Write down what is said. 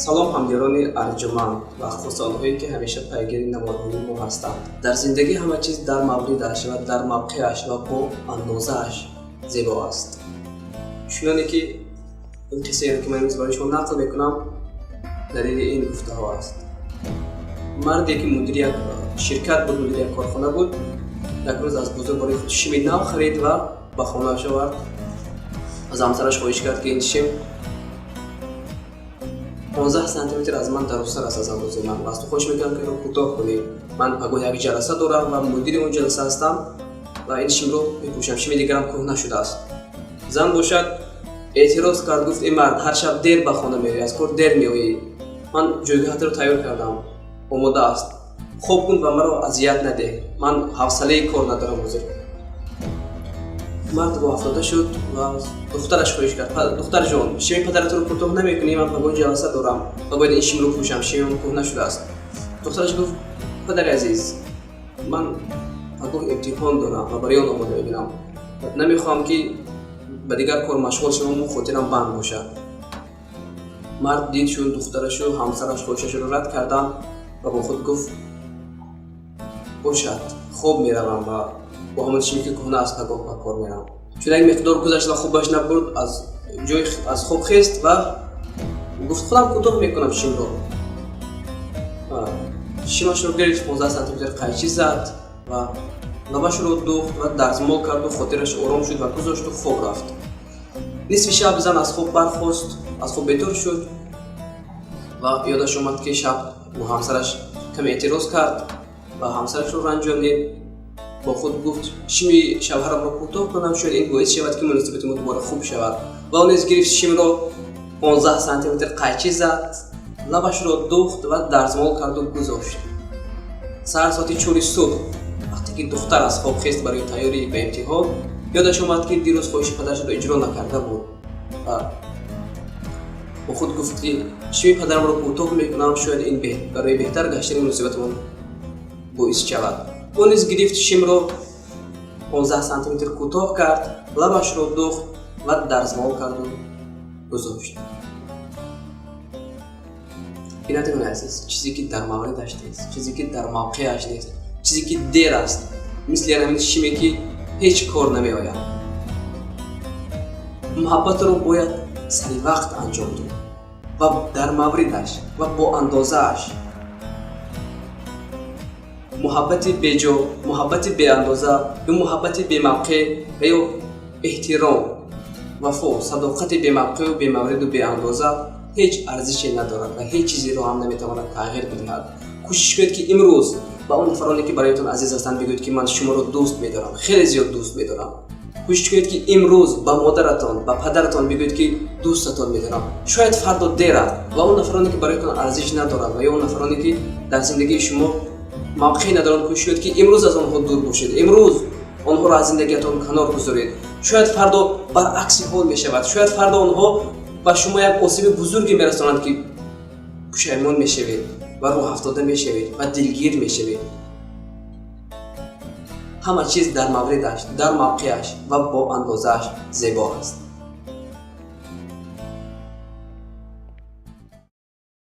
салом ҳамдиёрони арҷуманд ва хусонҳое ки ҳамеша пайгири намудҳои мо ҳастанд. Дар зиндагӣ ҳама чиз дар мавридаш ва дар мавқеаш ва бо андозааш зебо аст. чуноне ки ин қиссаеро ки ман имрӯз барои шумо нақл мекунам далели ин гуфтаҳо аст. марде ки мудири як ширкат буд, мудири як корхона буд, як рӯз аз бузург барои худ шими нав харид ва ба хонааш овард. аз ҳамсараш хоҳиш кард ки ин шим 15 сантиметр аз ман дарозтар аст аз андозаи ман. аз ту хоҳиш мекардам ки инро кӯтоҳ кунӣ. ман агоҳ як ҷаласа дорам ва мудири он ҷаласа ҳастам ва ин шимро мепӯшам. шими дигарам кӯҳна шудааст. зан бошад эътироз кард, гуфт ин мард ҳар шаб дер ба хона меоӣ, аз кор дер меоӣ. ман ҷойгоҳатро тайёр кардам, омода аст. хоб кун ва маро азият надеҳ, ман ҳавсалаи кор надорам ҳозир. мард воафтода шуд ва духтараш хоҳиш кард. духтарҷон, шими падаратро кӯтоҳ намекунӣ? ман пагоҳ ҷаласа дорам ва бояд ин шимро пӯшам, шимам кӯҳна шудааст. духтараш гуфт падари азиз, ман пагоҳ имтиҳон дорам ва барои он омода мебинам. намехоҳам ки ба дигар кор машғул шавам, мо хотирам банд бошад. мард дид чун духтарашу ҳамсараш хоҳишашро рад карданд ва бо худ гуфт бошад, хоб меравам ва бо ҳамон шими ки кӯҳна аст пагоҳ ба кор меравам. чун як миқдор гузашт ва хубаш набурд, аз хоб хест ва гуфт худам кӯтоҳ мекунам шимро. шимашро гирифт, 15 сантиметр қайчи зад ва лабашро духт ва дартмол карду, хотираш ором шуд ва гузошту хоб рафт. нисфи шаб зан аз хоб бархост, аз хоб бетор шуд ва ёдаш омад ки шаб ҳамсараш каме эътироз кард ва ҳамсарашро ранҷонид. бо худ гуфт шими шавҳарамро кӯтоҳ кунам, шояд ин боис шавад ки муносибати мо дубора хуб шавад. ва он низ гирифт шимро 15 сантиметр қайчи зад, лабашро духт ва дартмол карду гузошт. сар соати 4 субҳ вақте ки духтар аз хоб хест барои тайёрӣ ба имтиҳон, ёдаш омад ки дирӯз хоҳиши падарашро иҷро накарда буд. бо худ гуфт ки шими падарамро кӯтоҳ мекунам, шояд ин барои беҳтар гаштани муносибатмон боис шавад. он низ гирифт шимро 15 сантиметр кӯтоҳ кард, лабашро духт ва дарзмол карду гузошт. бинадирони азиз, чизе ки дар мавридаш нест, чизе ки дар мавқеаш нест, чизе ки дер аст, мисли ҳамин шиме ки ҳеҷ кор намеояд. муҳаббатро бояд сари вақт анҷом дод ва дар мавридаш ва бо андозааш. муҳаббати беҷо, муҳаббати беандоза ё муҳаббати бемавқеъ ва ё эҳтиром, вафо, садоқати бемавқеъу бемавриду беандоза ҳеҷ арзише надорад ва ҳеҷ чизеро ҳам наметавонад тағйир бидиҳад. кӯшиш кунед ки имрӯз ба он нафароне ки бароятон азиз ҳастанд бигӯед ки ман шуморо дӯст медорам, хеле зиёд дӯст медорам. кӯшиш кунед ки имрӯз ба модаратон, ба падаратон бигӯед ки дӯстатон медорам. шояд фардо дер аст ва он нафароне ки бароятон арзиш надоранд ва ё он нафароне ки дар зиндагии шумо мавқеъ надоранд, кӯшиш кунед ки имрӯз аз онҳо дур бошед, имрӯз онҳоро аз зиндагиатон канор гузоред. шояд фардо баръакси ҳол мешавад, шояд фардо онҳо ба шумо як осиби бузурге мерасонанд ки пушаймон мешавед ва роҳафтода мешавед ва дилгир мешавед. ҳама чиз дар мавридаш, дар мавқеаш ва бо андозааш зебо аст.